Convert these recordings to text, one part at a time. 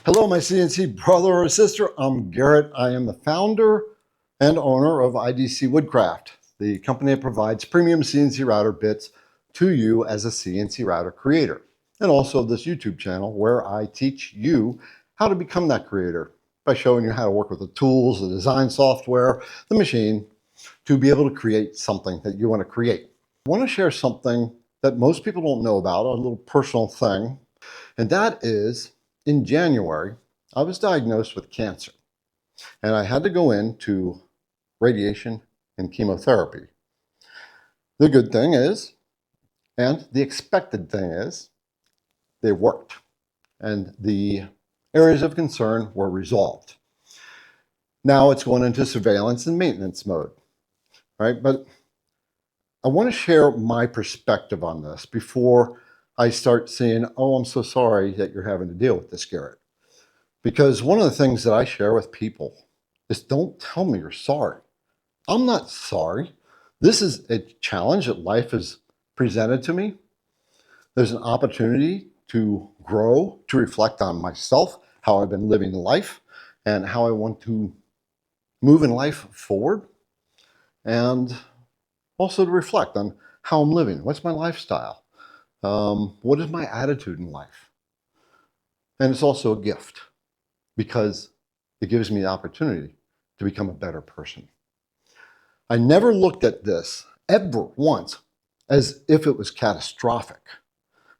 Hello, my CNC brother or sister. I'm Garrett. I am the founder and owner of Woodcraft, the company that provides premium CNC router bits to you as a CNC router creator. And also this YouTube channel where I teach you how to become that creator by showing you how to work with the tools, the design software, the machine to be able to create something that you want to create. I want to share something that most people don't know about, a little personal thing, and that is in January, I was diagnosed with cancer, and I had to go into radiation and chemotherapy. The good thing is, and the expected thing is, they worked, and the areas of concern were resolved. Now it's going into surveillance and maintenance mode, right? But I want to share my perspective on this before I start saying, oh, I'm so sorry that you're having to deal with this, Garrett. Because one of the things that I share with people is don't tell me you're sorry. I'm not sorry. This is a challenge that life has presented to me. There's an opportunity to grow, to reflect on myself, how I've been living life, and how I want to move in life forward, and also to reflect on how I'm living. What's my lifestyle? What is my attitude in life? And it's also a gift because it gives me the opportunity to become a better person. I never looked at this ever once as if it was catastrophic.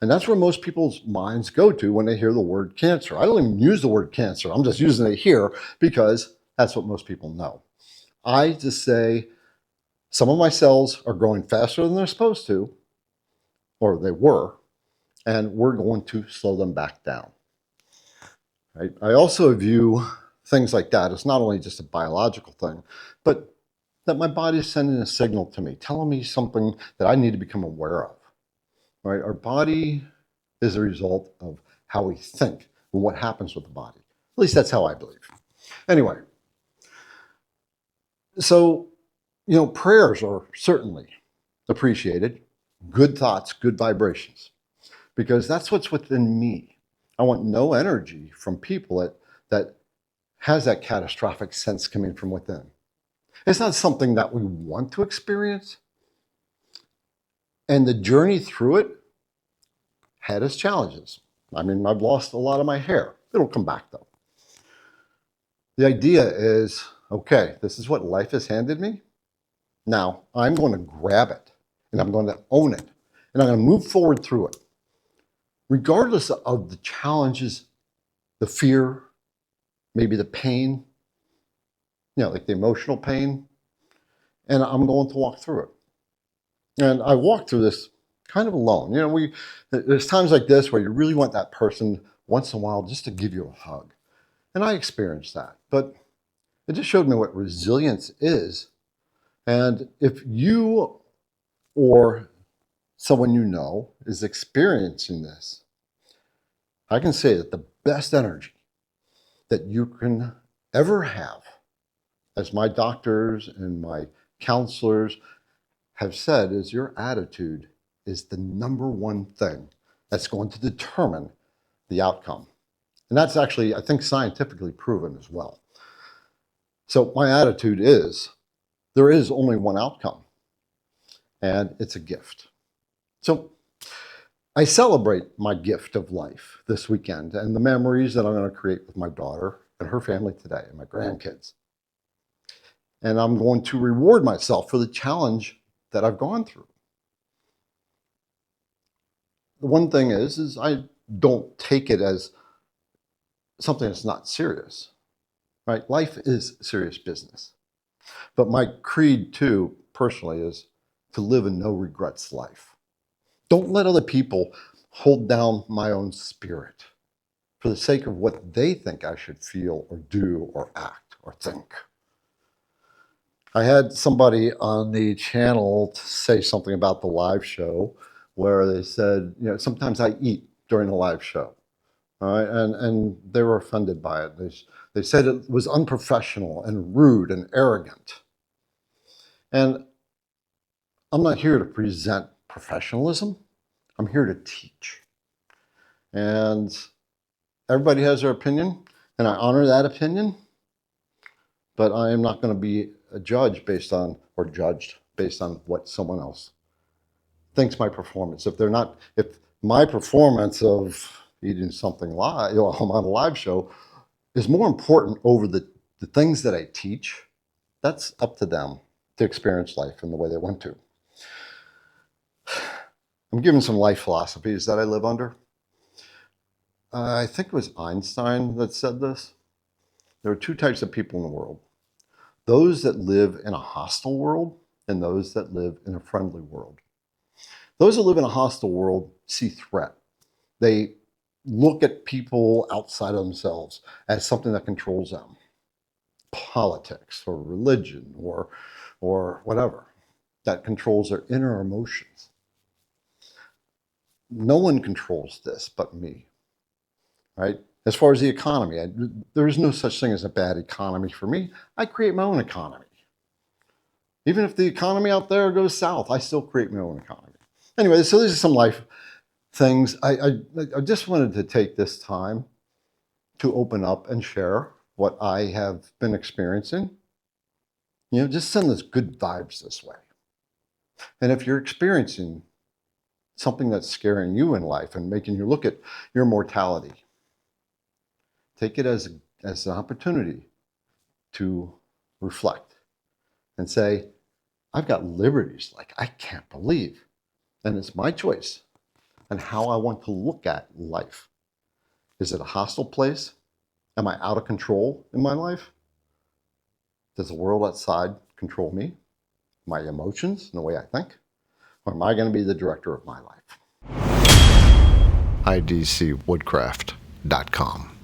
And that's where most people's minds go to when they hear the word cancer. I don't even use the word cancer. I'm just using it here because that's what most people know. I just say some of my cells are growing faster than they're supposed to, or they were, and we're going to slow them back down. Right? I also view things like that as not only just a biological thing, but that my body is sending a signal to me, telling me something that I need to become aware of. Right? Our body is a result of how we think and what happens with the body. At least that's how I believe. Anyway, so, prayers are certainly appreciated. Good thoughts, good vibrations, because that's what's within me. I want no energy from people that has that catastrophic sense coming from within. It's not something that we want to experience. And the journey through it had its challenges. I mean, I've lost a lot of my hair. It'll come back though. The idea is, okay, this is what life has handed me. Now I'm going to grab it and I'm going to own it and I'm going to move forward through it. Regardless of the challenges, the fear, maybe the pain, like the emotional pain, and I'm going to walk through it. And I walked through this kind of alone. There's times like this where you really want that person once in a while just to give you a hug. And I experienced that. But it just showed me what resilience is. And if you or someone you know is experiencing this, I can say that the best energy that you can ever have, as my doctors and my counselors have said, is your attitude is the number one thing that's going to determine the outcome. And that's actually, I think, scientifically proven as well. So my attitude is, there is only one outcome, and it's a gift. So I celebrate my gift of life this weekend and the memories that I'm going to create with my daughter and her family today and my grandkids. And I'm going to reward myself for the challenge that I've gone through. The one thing is I don't take it as something that's not serious, right? Life is serious business. But my creed too, personally, is to live a no regrets life. Don't let other people hold down my own spirit for the sake of what they think I should feel or do or act or think. I had somebody on the channel say something about the live show where they said, sometimes I eat during the live show. All right, and they were offended by it. They said it was unprofessional and rude and arrogant. And I'm not here to present professionalism. I'm here to teach. And everybody has their opinion, and I honor that opinion, but I am not going to be a judge based on, or judged based on what someone else thinks my performance. If my performance of eating something live, I'm on a live show, is more important over the things that I teach, that's up to them to experience life in the way they want to. I'm giving some life philosophies that I live under. I think it was Einstein that said this. There are two types of people in the world. Those that live in a hostile world and those that live in a friendly world. Those that live in a hostile world see threat. They look at people outside of themselves as something that controls them. Politics or religion or whatever that controls their inner emotions. No one controls this but me, right? As far as the economy, there is no such thing as a bad economy for me. I create my own economy. Even if the economy out there goes south, I still create my own economy. Anyway, so these are some life things. I just wanted to take this time to open up and share what I have been experiencing. Just send us good vibes this way. And if you're experiencing something that's scaring you in life and making you look at your mortality, take it as an opportunity to reflect and say, I've got liberties like I can't believe. And it's my choice on how I want to look at life. Is it a hostile place? Am I out of control in my life? Does the world outside control me, my emotions, and the way I think? Or am I going to be the director of my life? idcwoodcraft.com